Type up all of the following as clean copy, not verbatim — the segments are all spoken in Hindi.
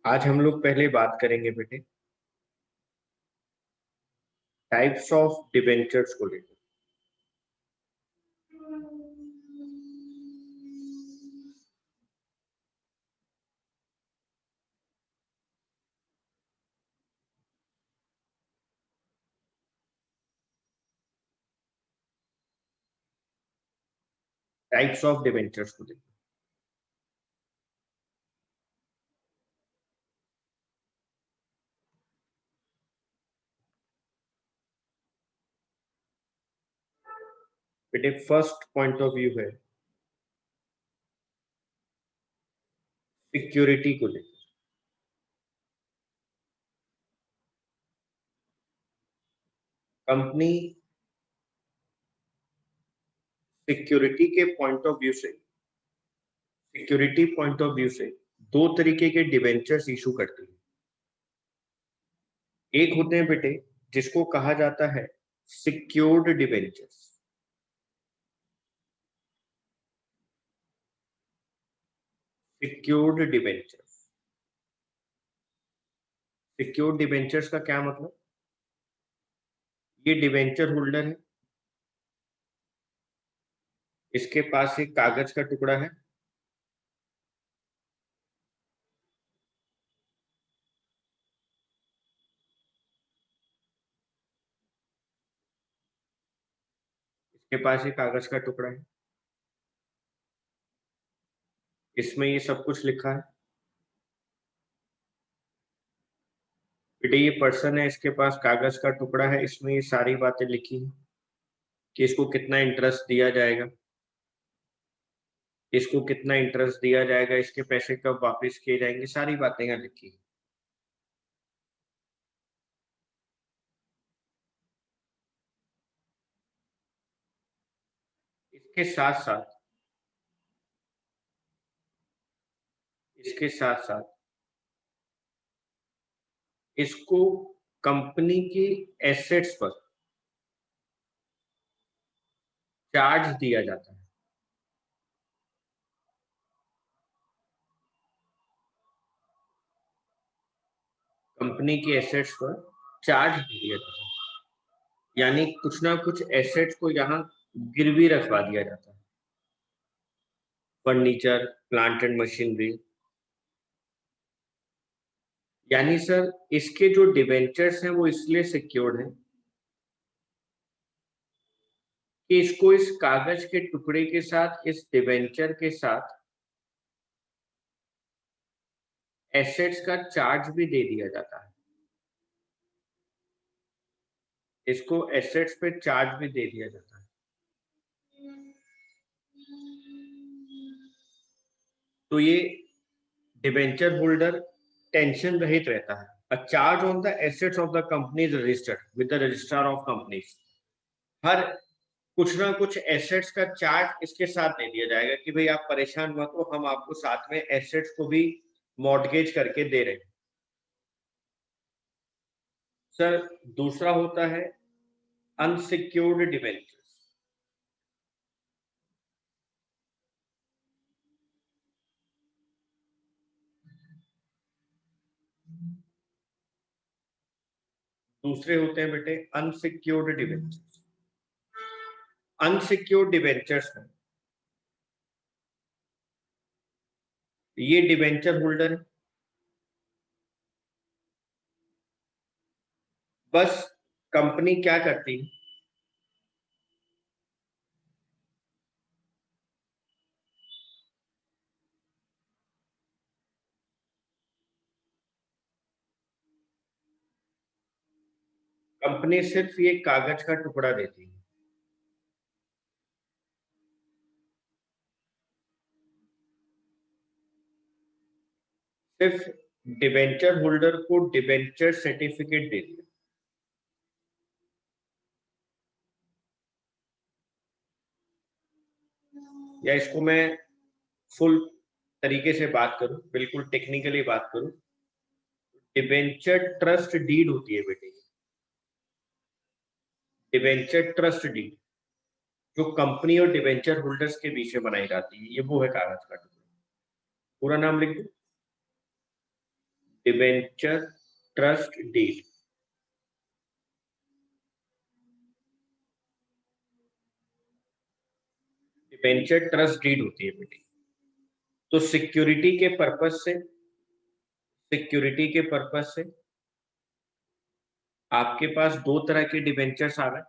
आज हम लोग पहले बात करेंगे बेटे टाइप्स ऑफ डिबेंचर्स को लेकर। टाइप्स ऑफ डिबेंचर्स को लेकर बेटे फर्स्ट पॉइंट ऑफ व्यू है सिक्योरिटी को लेकर। Company security point of view से दो तरीके के डिबेंचर्स इशू करती है। एक होते हैं बेटे जिसको कहा जाता है secured debentures. Secured debentures secured debentures का क्या मतलब? ये डिबेंचर होल्डर है, इसके पास एक कागज का टुकड़ा है, इसके पास एक कागज का टुकड़ा है, इसमें ये सब कुछ लिखा है। बेटे ये पर्सन है, इसके पास कागज का टुकड़ा है, इसमें ये सारी बातें लिखी हैं कि इसको कितना इंटरेस्ट दिया जाएगा, इसको कितना इंटरेस्ट दिया जाएगा, इसके पैसे कब वापस किए जाएंगे, सारी बातें यहाँ लिखी हैं। इसके साथ साथ इसके साथ साथ इसको कंपनी की एसेट्स पर चार्ज दिया जाता है। कंपनी की एसेट्स पर चार्ज दिया जाता है, यानी कुछ ना कुछ एसेट्स को यहाँ गिरवी रखवा दिया जाता है। Furniture, plant and machinery. यानी सर इसके जो डिबेंचर्स हैं वो इसलिए सिक्योर्ड हैं कि इसको इस कागज के टुकड़े के साथ, इस डिबेंचर के साथ एसेट्स का चार्ज भी दे दिया जाता है। इसको एसेट्स पे चार्ज भी दे दिया जाता है। तो ये डिबेंचर होल्डर टेंशन रहित रहता है। A charge on the assets of the company is registered with the registrar of companies. हर कुछ ना कुछ एसेट्स का चार्ज इसके साथ दे दिया जाएगा कि भाई आप परेशान मत हो, हम आपको साथ में एसेट्स को भी मॉर्गेज करके दे रहे हैं। सर दूसरा होता है अनसिक्योर्ड डिबेंचर्स। दूसरे होते हैं बेटे अनसिक्योर्ड डिबेंचर्स। अनसिक्योर्ड डिबेंचर्स में ये डिबेंचर होल्डर है, बस कंपनी क्या करती है, कंपनी सिर्फ ये कागज का टुकड़ा देती है। सिर्फ डिबेंचर होल्डर को डिबेंचर सर्टिफिकेट देती है। या इसको मैं फुल तरीके से बात करूं, बिल्कुल टेक्निकली बात करूं, डिबेंचर ट्रस्ट डीड होती है बेटे। डिबेंचर ट्रस्ट डीड जो कंपनी और डिबेंचर होल्डर्स के बीच में बनाई जाती है, ये वो है कागज का टुकड़ा। पूरा नाम लिख दो, debenture trust deed. Debenture trust deed होती है बेटी। तो सिक्योरिटी के पर्पस से आपके पास दो तरह के डिबेंचर्स आ गए।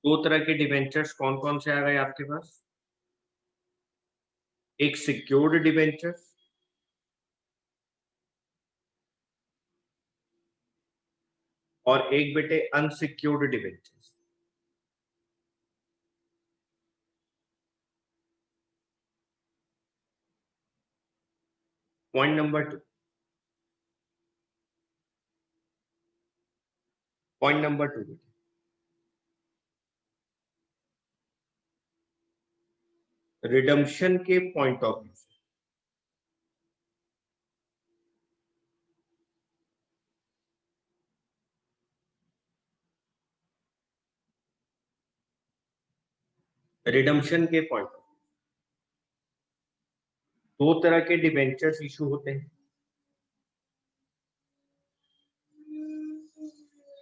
दो तरह के डिबेंचर्स कौन कौन से आ गए आपके पास? एक सिक्योर्ड डिबेंचर और एक बेटे unsecured debentures. Point number 2। Point number 2 बेटे, रिडम्पशन के पॉइंट ऑफ व्यू से रिडम्पशन के पॉइंट ऑफ दो तरह के डिबेंचर्स इशू होते हैं।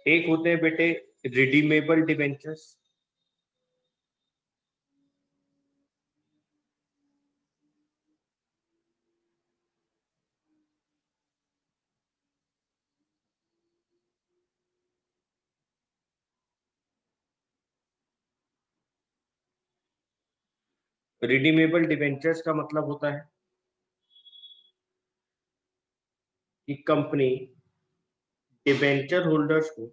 एक होते हैं बेटे रिडीमेबल डिबेंचर्स। रिडीमेबल डिबेंचर्स का मतलब होता है कि कंपनी डिबेंचर होल्डर्स को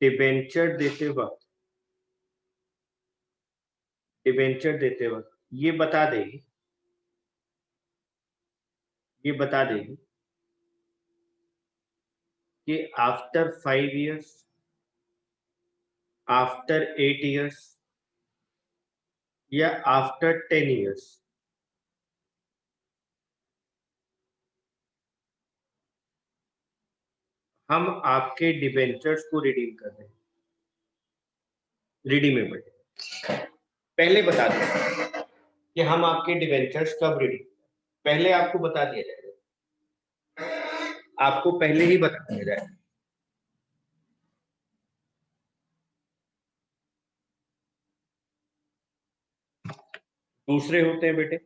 डिबेंचर देते वक्त ये बता देगी कि आफ्टर 5 years, आफ्टर 8 years या आफ्टर 10 years हम आपके डिबेंचर्स को रिडीम कर रहे हैं। रिडीमेबल पहले बता दें कि हम आपके डिबेंचर्स कब रिडीम, पहले आपको बता दिया जाएगा, आपको पहले ही बता दिया जाएगा। दूसरे होते हैं बेटे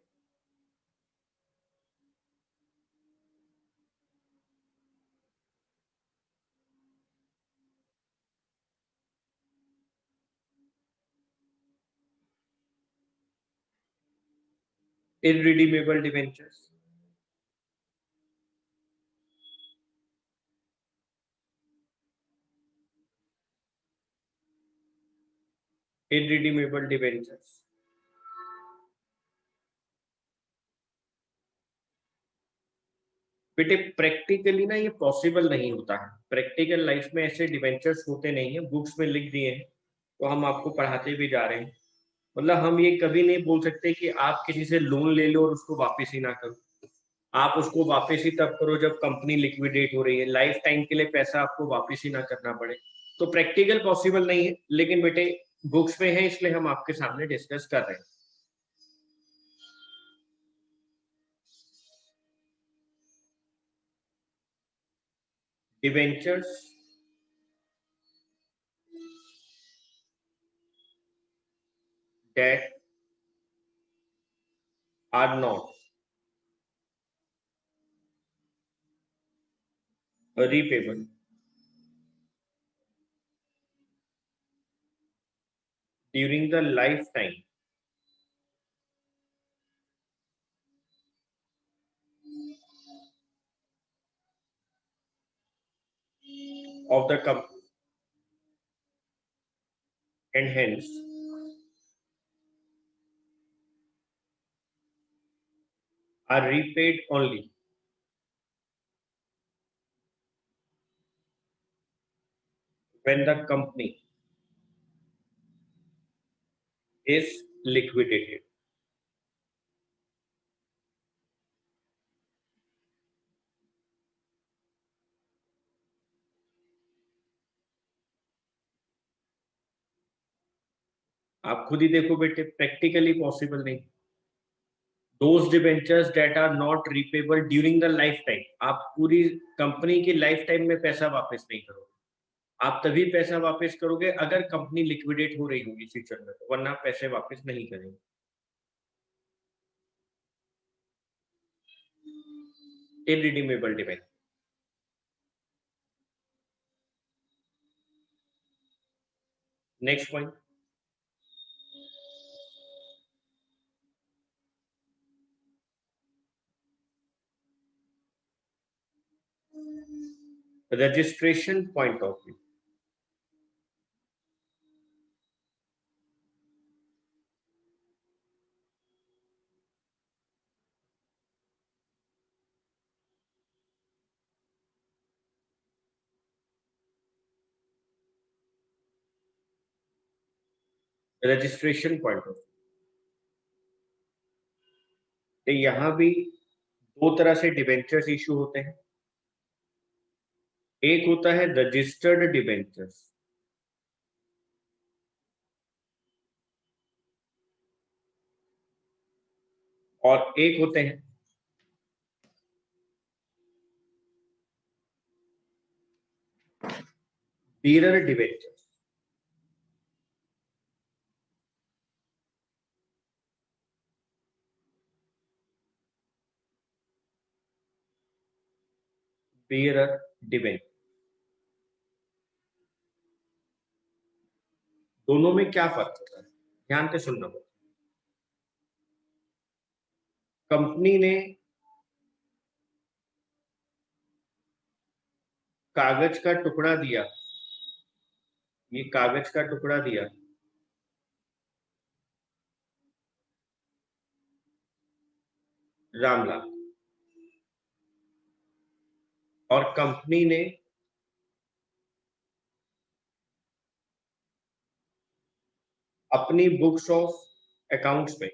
इररिडीमेबल डिबेंचर्स। इररिडीमेबल डिबेंचर्स बेटे प्रैक्टिकली ना ये पॉसिबल नहीं होता है। प्रैक्टिकल लाइफ में ऐसे डिबेंचर्स होते नहीं है, बुक्स में लिख दिए हैं तो हम आपको पढ़ाते भी जा रहे हैं। मतलब हम ये कभी नहीं बोल सकते कि आप किसी से लोन ले लो और उसको वापस ही ना करो। आप उसको वापस ही तब करो जब कंपनी लिक्विडेट हो रही है, लाइफ टाइम के लिए पैसा आपको वापस ही ना करना पड़े। तो प्रैक्टिकल पॉसिबल नहीं है, लेकिन बेटे बुक्स में है इसलिए हम आपके सामने डिस्कस कर रहे हैं। Debentures that are not repayable during the lifetime of the company and hence are repaid only when the company is liquidated। आप खुद ही देखो बेटे प्रैक्टिकली पॉसिबल नहीं। Those debentures date are not repayable during the life time, आप पूरी कंपनी की लाइफ टाइम में पैसा वापस नहीं करोगे। आप तभी पैसा वापस करोगे अगर कंपनी लिक्विडेट हो रही होगी फ्यूचर में, वरना पैसे वापस नहीं करेंगे। Irredeemable debenture. Next point, registration point of view. Registration point of view, यहां भी दो तरह से डिबेंचर्स इशू होते हैं। एक होता है रजिस्टर्ड डिबेंचर्स, और एक होते हैं बीरर डिबेंचर्स। बीरर डिबेंचर, दोनों में क्या फर्क होता है, ध्यान से सुनना होगा। कंपनी ने कागज का टुकड़ा दिया, ये कागज का टुकड़ा दिया रामलाल, और कंपनी ने अपनी बुक्स ऑफ अकाउंट्स में,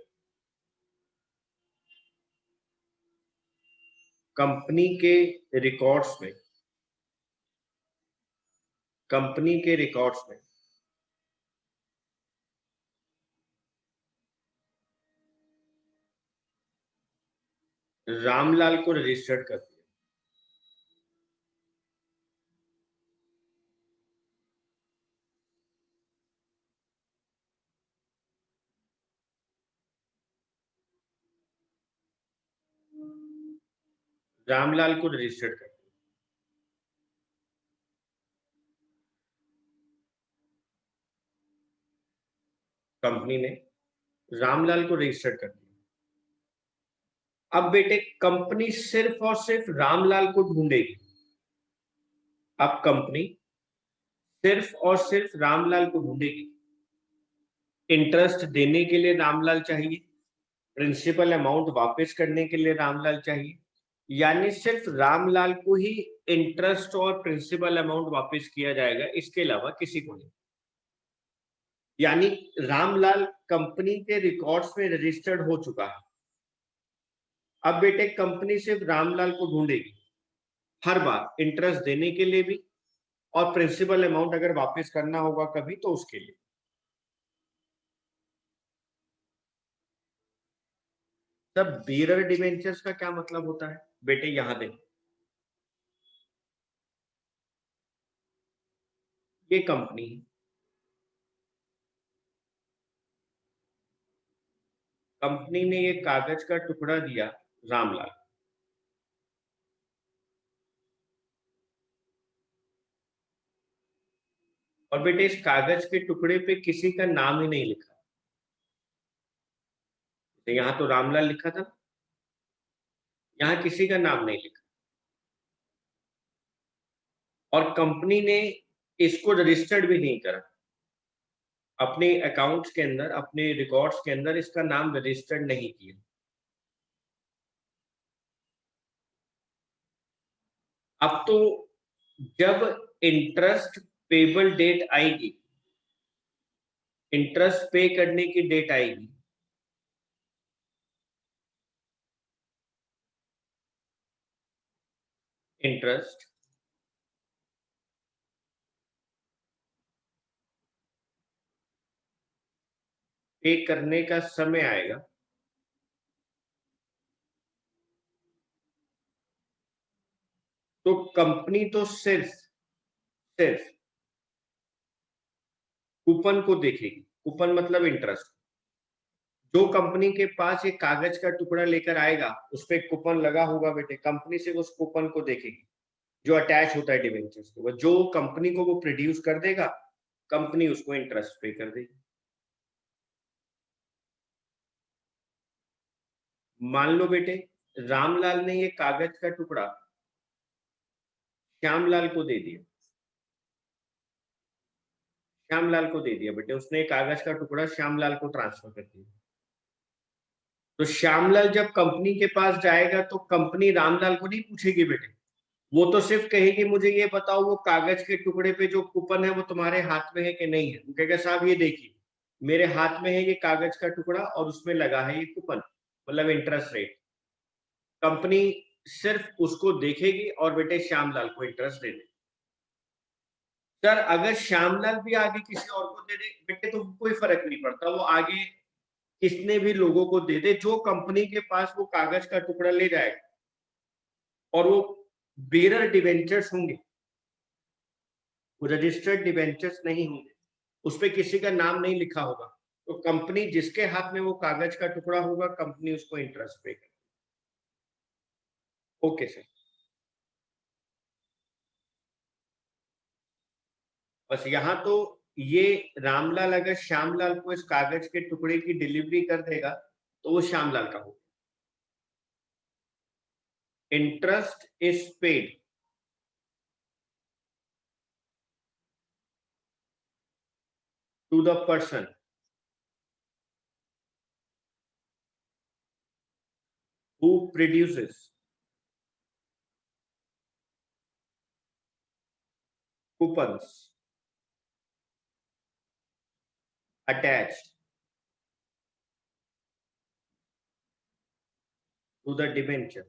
कंपनी के रिकॉर्ड्स में, कंपनी के रिकॉर्ड्स में रामलाल को रजिस्टर्ड कर दिया। रामलाल को रजिस्टर्ड कर दिया, कंपनी ने रामलाल को रजिस्टर्ड कर दिया। अब बेटे कंपनी सिर्फ और सिर्फ रामलाल को ढूंढेगी। अब कंपनी सिर्फ और सिर्फ रामलाल को ढूंढेगी। इंटरेस्ट देने के लिए रामलाल चाहिए, प्रिंसिपल अमाउंट वापस करने के लिए रामलाल चाहिए, यानी सिर्फ रामलाल को ही इंटरेस्ट और प्रिंसिपल अमाउंट वापस किया जाएगा, इसके अलावा किसी को नहीं। यानी रामलाल कंपनी के रिकॉर्ड्स में रजिस्टर्ड हो चुका है। अब बेटे कंपनी सिर्फ रामलाल को ढूंढेगी हर बार, इंटरेस्ट देने के लिए भी और प्रिंसिपल अमाउंट अगर वापस करना होगा कभी तो उसके लिए। तब बीरर डिवेंचर्स का क्या मतलब होता है बेटे, यहां देख, ये कंपनी, कंपनी ने ये कागज का टुकड़ा दिया रामलाल, और बेटे इस कागज के टुकड़े पे किसी का नाम ही नहीं लिखा। तो यहां तो रामलाल लिखा था, यहां किसी का नाम नहीं लिखा, और कंपनी ने इसको रजिस्टर्ड भी नहीं करा अपने अकाउंट्स के अंदर, अपने रिकॉर्ड्स के अंदर इसका नाम रजिस्टर्ड नहीं किया। अब तो जब इंटरेस्ट पेबल डेट आएगी, इंटरेस्ट पे करने की डेट आएगी, इंटरेस्ट पे करने का समय आएगा, कंपनी तो सिर्फ सिर्फ कूपन को देखेगी। कूपन मतलब इंटरेस्ट। जो कंपनी के पास एक कागज का टुकड़ा लेकर आएगा, उस पे कूपन लगा होगा बेटे, कंपनी सिर्फ उस कूपन को देखेगी जो अटैच होता है डिवेंचर्स के ऊपर। जो कंपनी को वो प्रोड्यूस कर देगा, कंपनी उसको इंटरेस्ट पे कर देगी। मान लो बेटे, रामलाल ने ये कागज का टुकड़ा श्यामलाल को दे दिया। श्यामलाल को दे दिया बेटे, उसने कागज का टुकड़ा श्यामलाल को ट्रांसफर कर दिया। तो श्यामलाल जब कंपनी के पास जाएगा तो कंपनी रामलाल को नहीं पूछेगी बेटे, वो तो सिर्फ कहेगी मुझे ये बताओ वो कागज के टुकड़े पे जो कूपन है वो तुम्हारे हाथ में है कि नहीं है। वो कहेगा साहब ये देखिए मेरे हाथ में है ये कागज का टुकड़ा और उसमें लगा है ये कूपन, मतलब इंटरेस्ट रेट। कंपनी सिर्फ उसको देखेगी और बेटे श्यामलाल को इंटरेस्ट दे दे। सर अगर श्यामलाल भी आगे किसी और को दे दे बेटे तो कोई फर्क नहीं पड़ता, वो आगे कितने भी लोगों को दे दे, जो कंपनी के पास वो कागज का टुकड़ा ले जाएगा और वो बेरर डिवेंचर्स होंगे, वो रजिस्टर्ड डिवेंचर्स नहीं होंगे, उस पर किसी का नाम नहीं लिखा होगा, तो कंपनी जिसके हाथ में वो कागज का टुकड़ा होगा कंपनी उसको इंटरेस्ट पे करेगी। ओके सर, बस यहां तो ये रामलाल अगर श्यामलाल को इस कागज के टुकड़े की डिलीवरी कर देगा तो वो श्यामलाल का होगा। Interest is paid to the person who produces coupons attached to the debenture।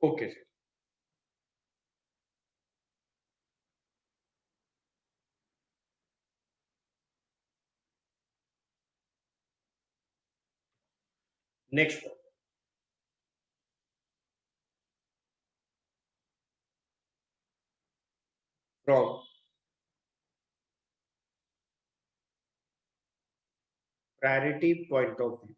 Okay sir, next from priority point of view.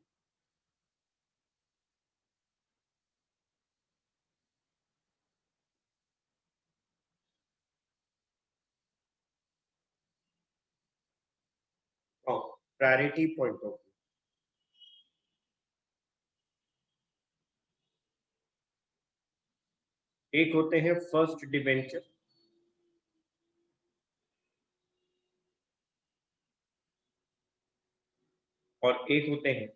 From priority point of view, एक होते हैं फर्स्ट डिबेंचर और एक होते हैं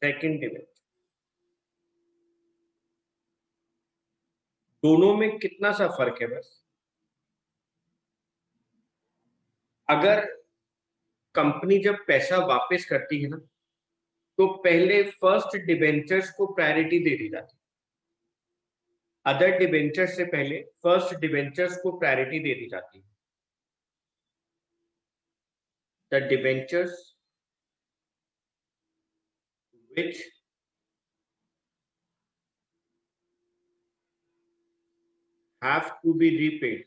सेकंड डिबेंचर। दोनों में कितना सा फर्क है बस, अगर कंपनी जब पैसा वापस करती है ना तो पहले फर्स्ट डिबेंचर्स को प्रायोरिटी दे दी जाती है। अदर डिबेंचर्स से पहले फर्स्ट डिबेंचर्स को प्रायोरिटी दे दी जाती है। The debentures which have to be repaid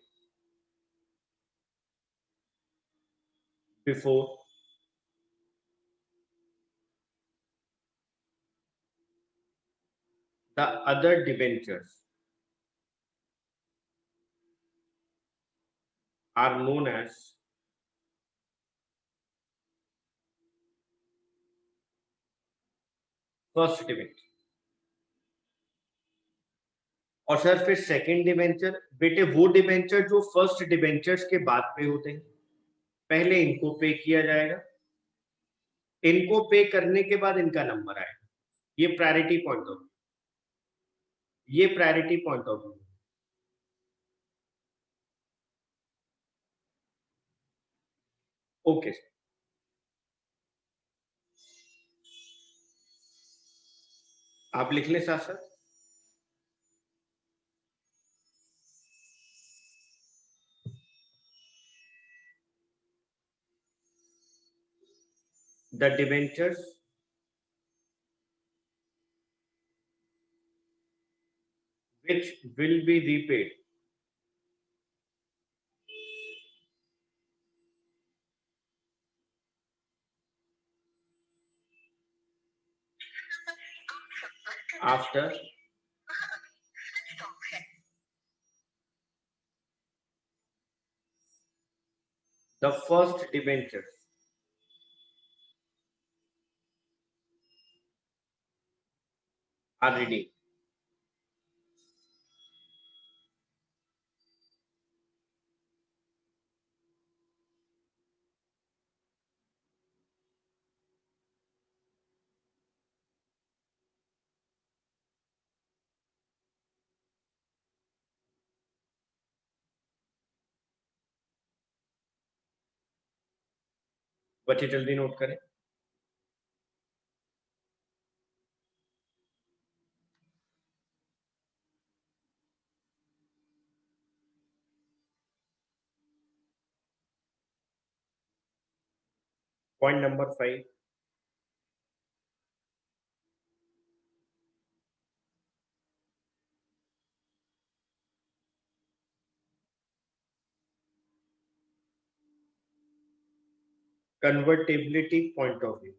before the other debentures are known as first debenture। और सर फिर सेकंड डिबेंचर बेटे वो डिबेंचर जो फर्स्ट डिबेंचर्स के बाद पे होते हैं, पहले इनको पे किया जाएगा, इनको पे करने के बाद इनका नंबर आएगा। ये प्रायोरिटी पॉइंट ऑफ व्यू, ये priority point of view. Okay, आप लिख लें साथ साथ। The debentures which will be repaid after the first debentures are redeemed. बच्चे जल्दी नोट करें। Point number 5, convertibility point of view.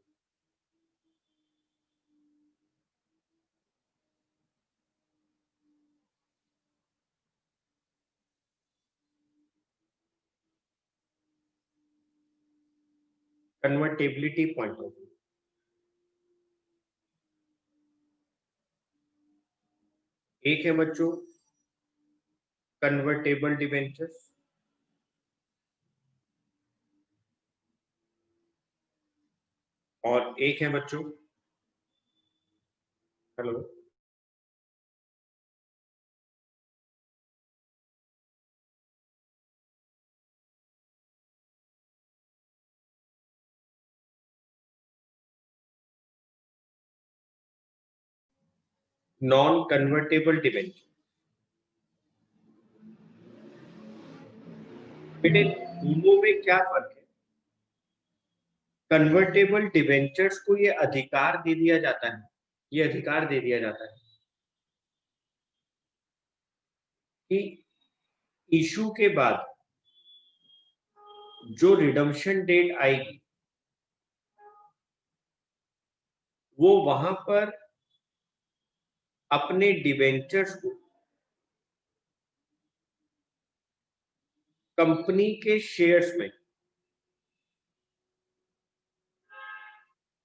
Convertibility point of view. एक है बच्चों कन्वर्टेबल डिबेंचर्स और एक है बच्चों, हेलो, नॉन कन्वर्टेबल डिबेंचर। बेटे दोनों में क्या फर्क है? कन्वर्टेबल डिबेंचर्स को ये अधिकार दे दिया जाता है, ये अधिकार दे दिया जाता है कि इशू के बाद जो रिडम्पशन डेट आएगी वो वहां पर अपने डिबेंचर्स को कंपनी के शेयर्स में,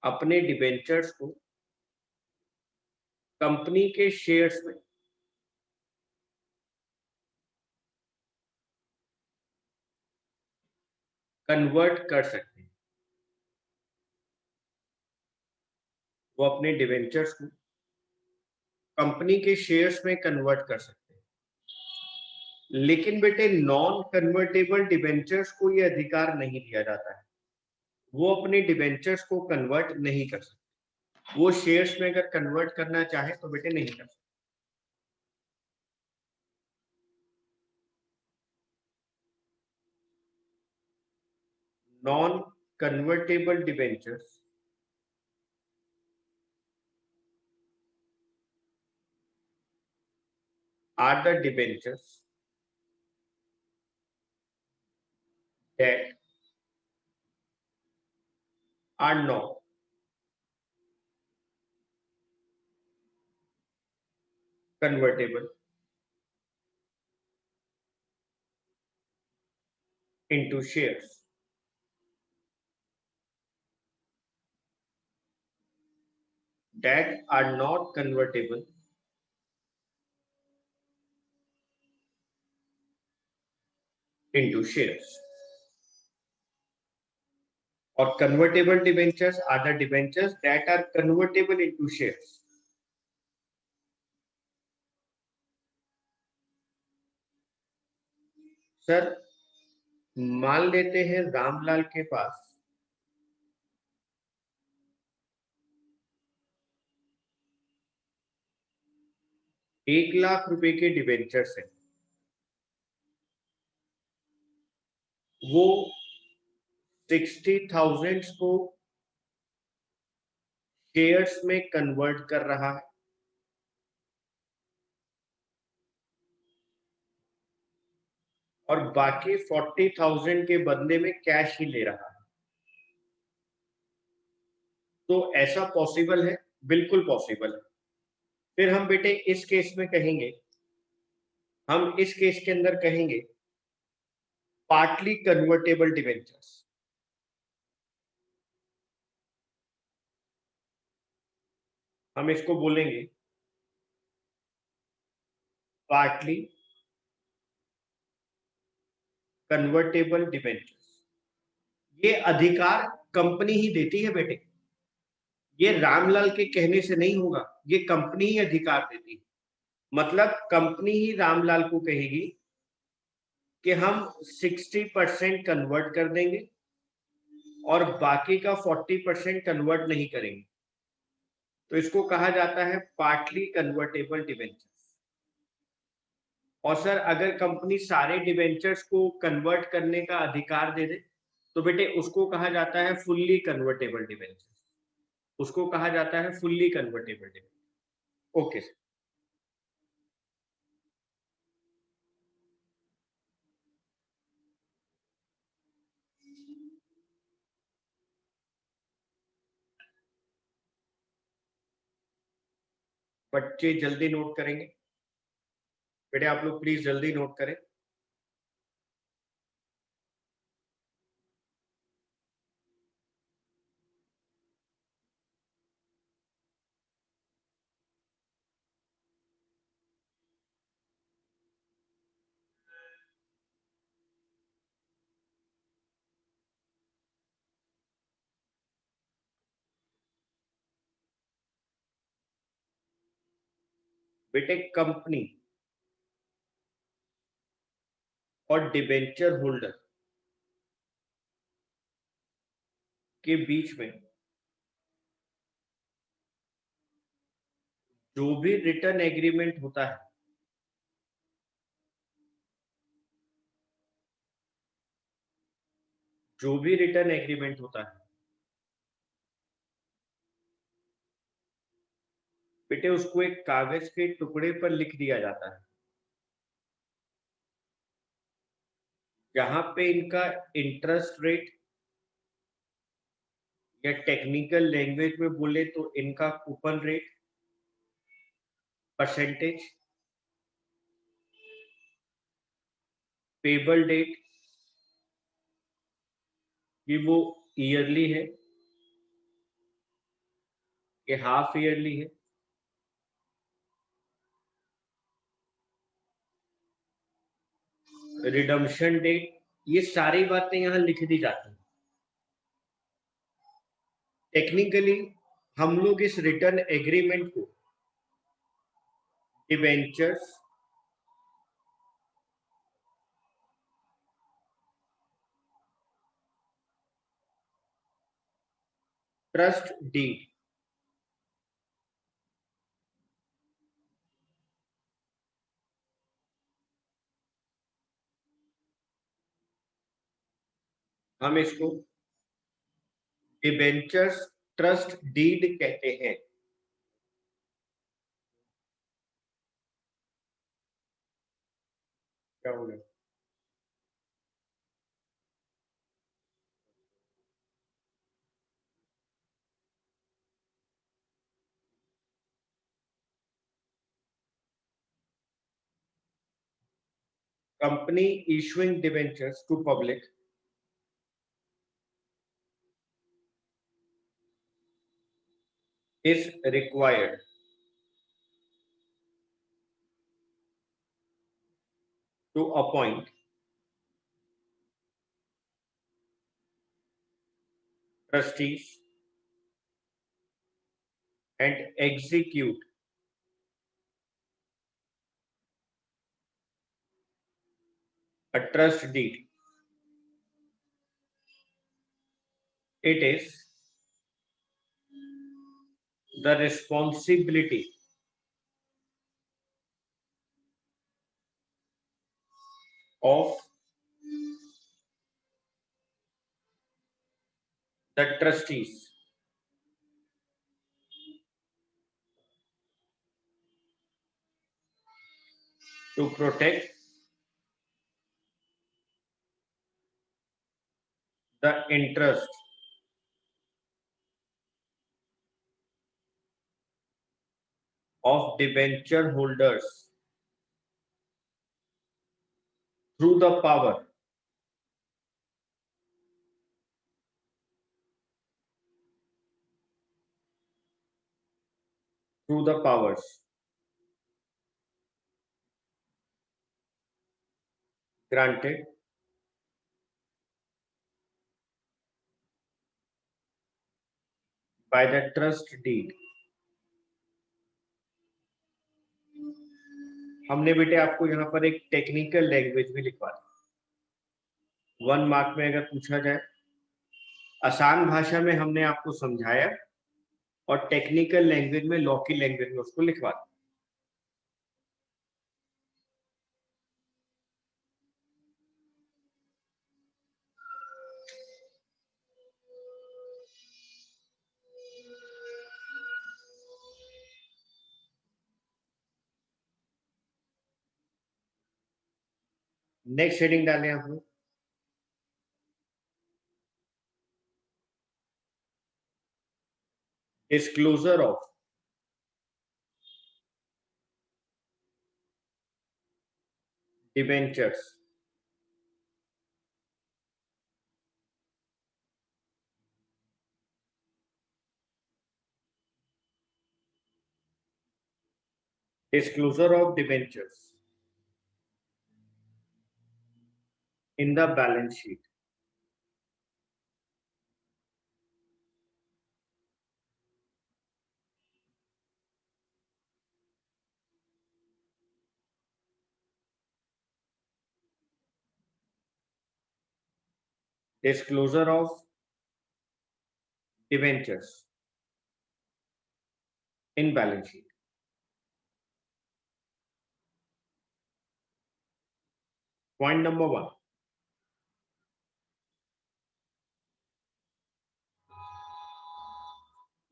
अपने डिबेंचर्स को कंपनी के शेयर्स में कन्वर्ट कर सकते हैं। वो अपने डिबेंचर्स को कंपनी के शेयर्स में कन्वर्ट कर सकते हैं, लेकिन बेटे नॉन कन्वर्टेबल डिबेंचर्स को ये अधिकार नहीं दिया जाता है। वो अपने डिबेंचर्स को कन्वर्ट नहीं कर सकते। वो शेयर्स में अगर कन्वर्ट करना चाहे तो बेटे नहीं कर सकते। Non convertible debentures are the debentures that are not convertible into shares. That are not convertible into shares. Or convertible debentures are the debentures that are convertible into shares. Sir मान लेते हैं रामलाल के पास 1,00,000 रुपए के डिबेंचर्स है, वो 60,000 को शेयर्स में कन्वर्ट कर रहा है और बाकी 40,000 के बदले में कैश ही ले रहा है। तो ऐसा पॉसिबल है? बिल्कुल पॉसिबल है। फिर हम बेटे इस केस में कहेंगे, हम इस केस के अंदर कहेंगे पार्टली कन्वर्टेबल डिबेंचर्स। हम इसको बोलेंगे पार्टली कन्वर्टेबल डिबेंचर्स। ये अधिकार कंपनी ही देती है बेटे, ये रामलाल के कहने से नहीं होगा, ये कंपनी ही अधिकार देती है। मतलब कंपनी ही रामलाल को कहेगी कि हम 60% कन्वर्ट कर देंगे और बाकी का 40% कन्वर्ट नहीं करेंगे। तो इसको कहा जाता है पार्टली कन्वर्टेबल डिबेंचर्स। और सर अगर कंपनी सारे डिबेंचर्स को कन्वर्ट करने का अधिकार दे दे तो बेटे उसको कहा जाता है फुल्ली कन्वर्टेबल डिबेंचर्स। उसको कहा जाता है fully convertible debenture. Okay sir. बच्चे जल्दी नोट करेंगे बेटे, आप लोग प्लीज जल्दी नोट करें। बेटे कंपनी और डिबेंचर होल्डर के बीच में जो भी रिटर्न एग्रीमेंट होता है, जो भी रिटर्न एग्रीमेंट होता है बेटे उसको एक कागज के टुकड़े पर लिख दिया जाता है, जहां पे इनका इंटरेस्ट रेट या टेक्निकल लैंग्वेज में बोले तो इनका coupon rate, percentage, payable date कि वो ईयरली है कि हाफ ईयरली है, रिडम्पशन डेट, ये सारी बातें यहां लिख दी जाती हैं। टेक्निकली हम लोग इस रिटर्न एग्रीमेंट को डिबेंचर्स ट्रस्ट डीड, हम इसको डिबेंचर्स ट्रस्ट डीड कहते हैं। क्या हो गया? Company issuing debentures to public is required to appoint trustees and execute a trust deed. It is the responsibility of the trustees to protect the interest of debenture holders through the power through the powers granted by the trust deed. हमने बेटे आपको यहाँ पर एक टेक्निकल लैंग्वेज भी लिखवा दी। 1 मार्क में अगर पूछा जाए, आसान भाषा में हमने आपको समझाया और टेक्निकल लैंग्वेज में, लॉ की लैंग्वेज में उसको लिखवा दिया। नेक्स्ट हेडिंग डालें आप लोग, disclosure of debentures disclosure of debentures in the balance sheet. Disclosure of debentures in balance sheet. Point number 1.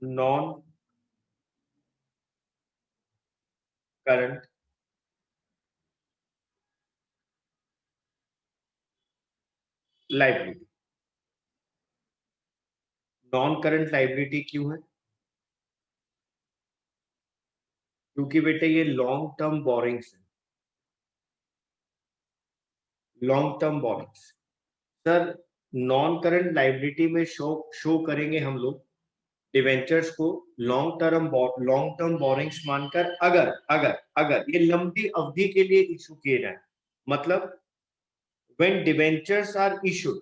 Non-current liability. Non-current liability क्यों है? क्योंकि बेटे ये लॉन्ग टर्म बोरिंग्स है, long term borrowings. Sir, non current liability में शो करेंगे हम लोग डिवेंचर्स को लॉन्ग टर्म बोरिंग्स मानकर, अगर अगर अगर ये लंबी अवधि के लिए इशू किए जाए। मतलब when debentures are issued,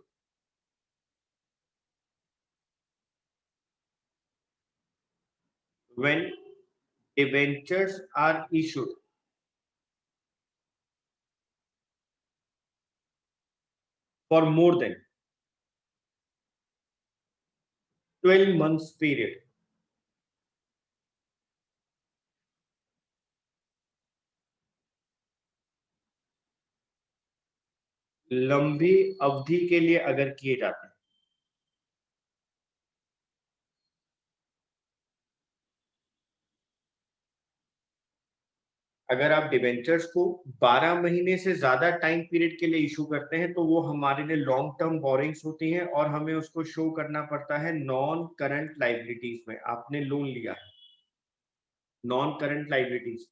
when debentures are issued for more than 12 months period, लंबी अवधि के लिए अगर किए जाते हैं, अगर आप डिवेंचर्स को 12 महीने से ज्यादा टाइम पीरियड के लिए इशू करते हैं तो वो हमारे लिए लॉन्ग टर्म बोरिंग्स होती हैं और हमें उसको शो करना पड़ता है नॉन करंट लाइबिलिटीज में। आपने लोन लिया है, non current liabilities.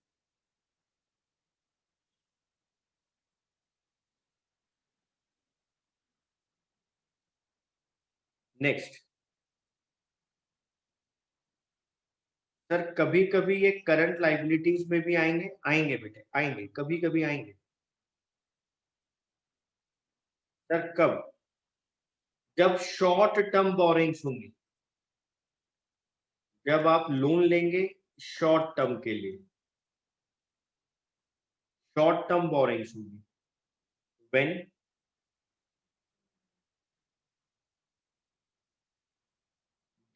Next sir, कभी कभी ये करंट लाइबिलिटीज में भी आएंगे, आएंगे बेटे आएंगे, कभी कभी आएंगे। सर कब? जब शॉर्ट टर्म बोरिंग्स होंगी, जब आप लोन लेंगे शॉर्ट टर्म के लिए, शॉर्ट टर्म बोरिंग्स होंगी। When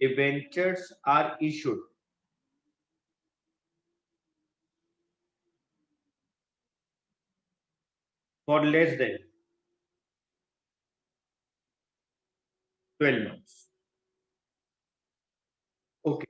debentures are issued for less than 12 months. Okay.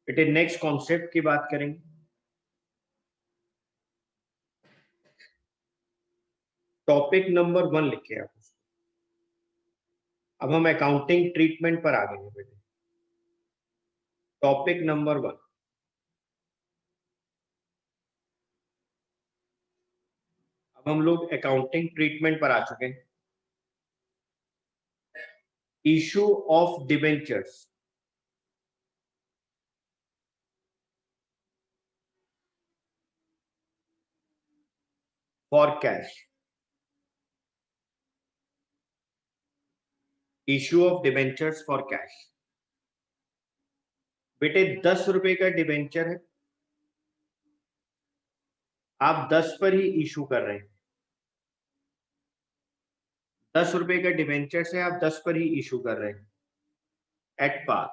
बेटे नेक्स्ट कॉन्सेप्ट की बात करेंगे। टॉपिक नंबर 1 लिखे आप। अब हम अकाउंटिंग ट्रीटमेंट पर आ गए हैं बेटे। टॉपिक नंबर 1, अब हम लोग अकाउंटिंग ट्रीटमेंट पर आ चुके हैं। Issue of debentures for cash. Issue of debentures for cash. बेटे 10 रुपए का डिबेंचर है, आप 10 पर ही इशू कर रहे हैं। 10 रुपए का डिबेंचर से आप 10 पर ही इशू कर रहे हैं एट पार।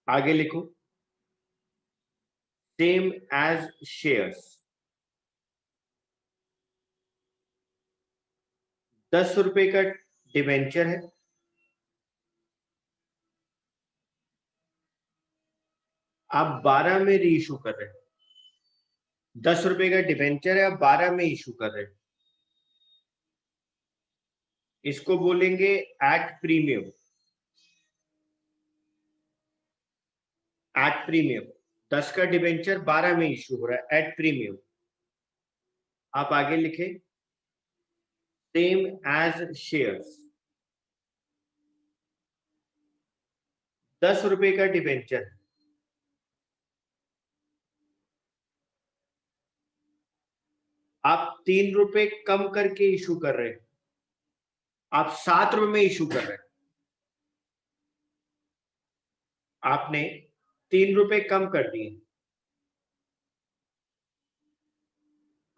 आगे लिखो, सेम एज शेयर्स। 10 रुपए का डिबेंचर है, आप 12 में री इशू कर रहे हैं। 10 रुपए का डिबेंचर है, आप 12 में इशू कर रहे हैं। इसको बोलेंगे एट प्रीमियम। एट प्रीमियम 10 का डिबेंचर 12 में इशू हो रहा है एट प्रीमियम। आप आगे लिखे, सेम एज शेयर्स। 10 रुपए का डिबेंचर, आप 3 रुपए कम करके इशू कर रहे हैं। आप 7 रुपए में इशू कर रहे हैं। आपने 3 रुपए कम कर दिए।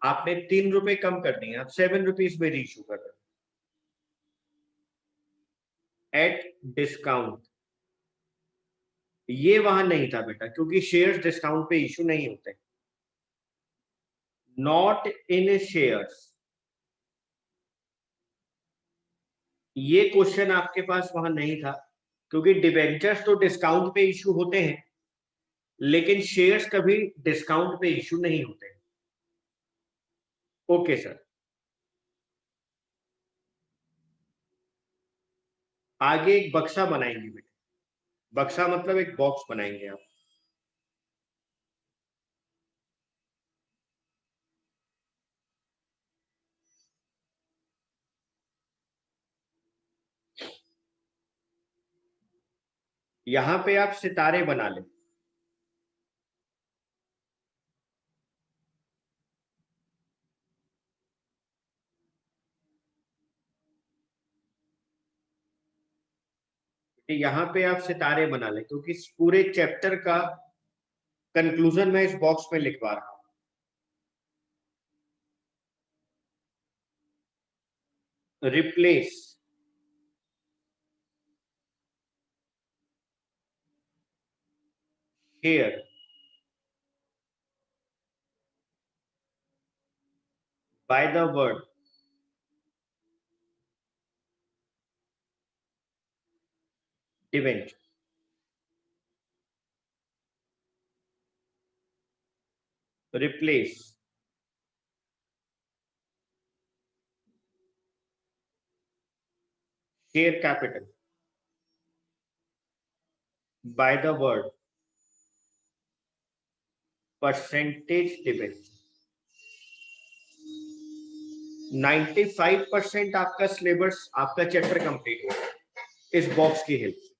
आपने 3 रुपए कम कर दिए, आप 7 रुपीज में रीइशू कर रहे हैं एट डिस्काउंट। ये वहां नहीं था बेटा, क्योंकि शेयर्स डिस्काउंट पे इशू नहीं होते। नॉट इन शेयर्स, ये क्वेश्चन आपके पास वहां नहीं था, क्योंकि डिबेंचर्स तो डिस्काउंट पे इशू होते हैं, लेकिन शेयर्स कभी डिस्काउंट पे इशू नहीं होते। Okay sir. आगे एक बक्सा बनाएंगे बेटा। बक्सा मतलब एक बॉक्स बनाएंगे आप। यहां पे आप सितारे बना लें। यहां पे आप सितारे बना लें, क्योंकि इस पूरे चैप्टर का कंक्लूजन मैं इस बॉक्स में लिखवा रहा हूं। Replace here by the word debenture. Replace share capital by the word percentage debenture. 95% आपका सिलेबस, आपका चैप्टर कंप्लीट होगा इस बॉक्स की हेल्प से।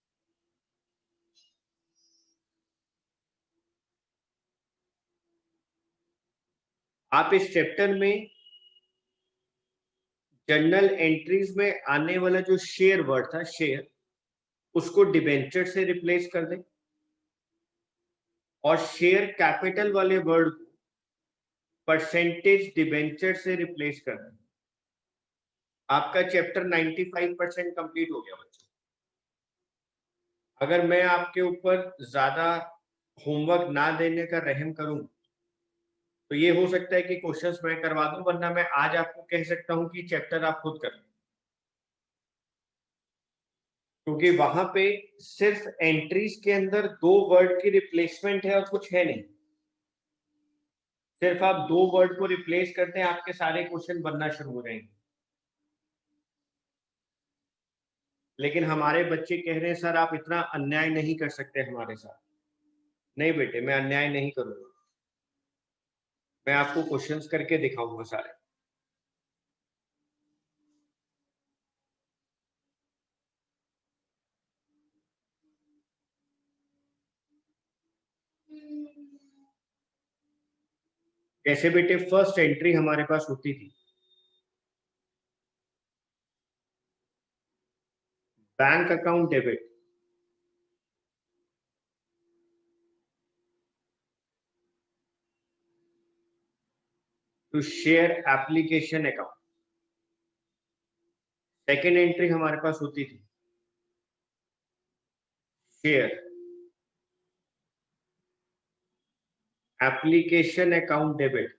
आप इस चैप्टर में जर्नल एंट्रीज में आने वाला जो शेयर वर्ड था, शेयर, उसको डिबेंचर से रिप्लेस कर दें, और शेयर कैपिटल वाले वर्ड को परसेंटेज डिबेंचर से रिप्लेस करना है। आपका चैप्टर 95% कंप्लीट हो गया बच्चों। अगर मैं आपके ऊपर ज्यादा होमवर्क ना देने का रहम करूं तो ये हो सकता है कि क्वेश्चंस मैं करवा दूं, वरना मैं आज आपको कह सकता हूं कि चैप्टर आप खुद कर, क्योंकि वहां पे सिर्फ एंट्रीज के अंदर 2 वर्ड की रिप्लेसमेंट है और कुछ है नहीं। सिर्फ आप 2 वर्ड को रिप्लेस करते हैं, आपके सारे क्वेश्चन बनना शुरू हो जाएंगे। लेकिन हमारे बच्चे कह रहे हैं सर आप इतना अन्याय नहीं कर सकते हमारे साथ। नहीं बेटे, मैं अन्याय नहीं करूंगा, मैं आपको क्वेश्चंस करके दिखाऊंगा सारे। कैसे बेटे, फर्स्ट एंट्री हमारे पास होती थी bank account debit to share application account. Second entry हमारे पास होती थी share application account debit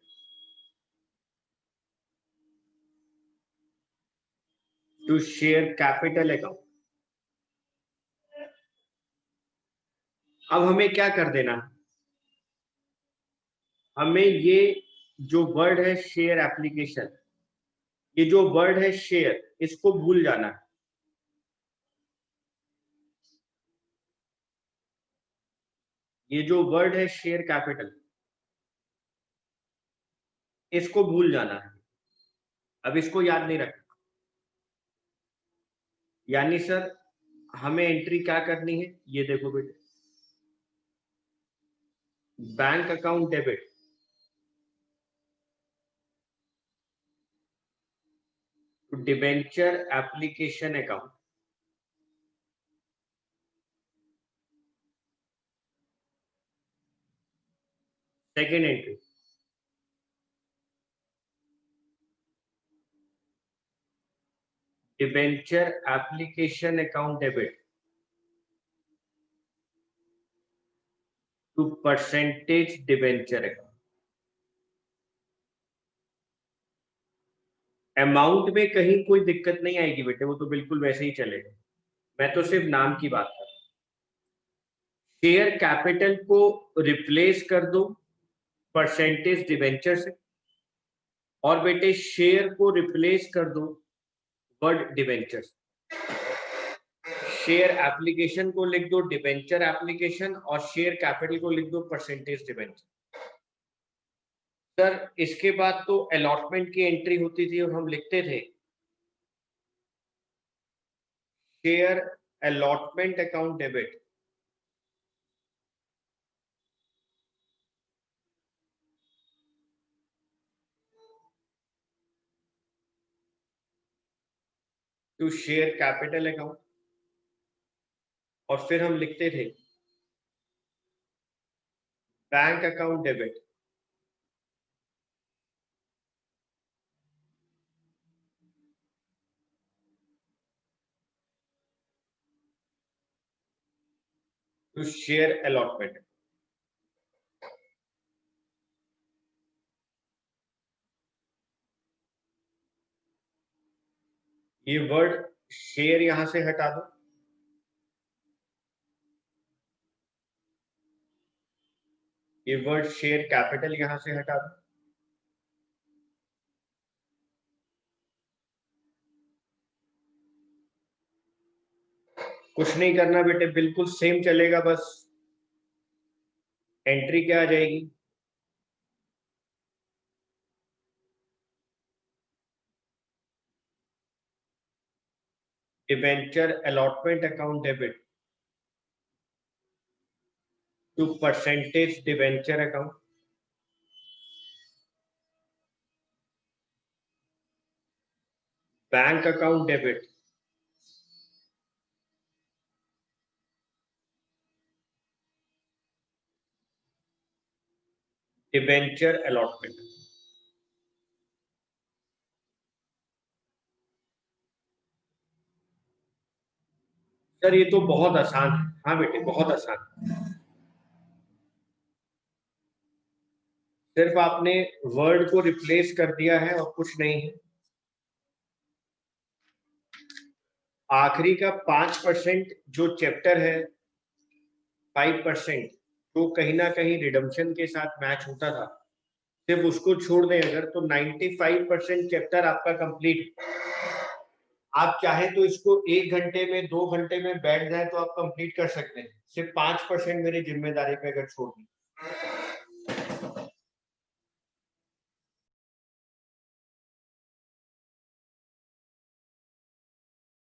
to share capital account. अब हमें क्या कर देना, हमें ये जो वर्ड है शेयर एप्लीकेशन, ये जो वर्ड है शेयर, इसको भूल जाना है। ये जो वर्ड है शेयर कैपिटल, इसको भूल जाना है। अब इसको याद नहीं रखना। यानी सर हमें एंट्री क्या करनी है, ये देखो बेटे, bank account debit to debenture application account. Second entry debenture application account debit to percentage debenture account. Amount में कहीं कोई दिक्कत नहीं आएगी बेटे, वो तो बिल्कुल वैसे ही चलेगा। मैं तो सिर्फ नाम की बात कर रहा हूं। शेयर कैपिटल को रिप्लेस कर दो परसेंटेज डिबेंचर से, और बेटे शेयर को रिप्लेस कर दो वर्ड डिबेंचर से। शेयर एप्लीकेशन को लिख दो डिबेंचर एप्लीकेशन, और शेयर कैपिटल को लिख दो परसेंटेज डिबेंचर। सर इसके बाद तो अलॉटमेंट की एंट्री होती थी और हम लिखते थे share allotment account debit to share capital account, और फिर हम लिखते थे bank account debit to share allotment. ये वर्ड शेयर यहां से हटा दो, ये वर्ड शेयर कैपिटल यहां से हटा दो, कुछ नहीं करना बेटे, बिल्कुल सेम चलेगा। बस एंट्री क्या आ जाएगी, debenture allotment account debit to percentage debenture account. Bank account debit debenture allotment. Sir ये तो बहुत आसान है। हाँ बेटे बहुत आसान। सिर्फ आपने वर्ड को रिप्लेस कर दिया है और कुछ नहीं है। आखिरी का 5% जो चैप्टर है, 5% जो कहीं ना कहीं रिडम्पशन के साथ मैच होता था, सिर्फ उसको छोड़ दें अगर, तो 95% चैप्टर आपका कंप्लीट। आप चाहे तो इसको 1 घंटे में 2 घंटे में बैठ जाए तो आप कंप्लीट कर सकते हैं, सिर्फ 5% मेरी जिम्मेदारी पे अगर छोड़ दी।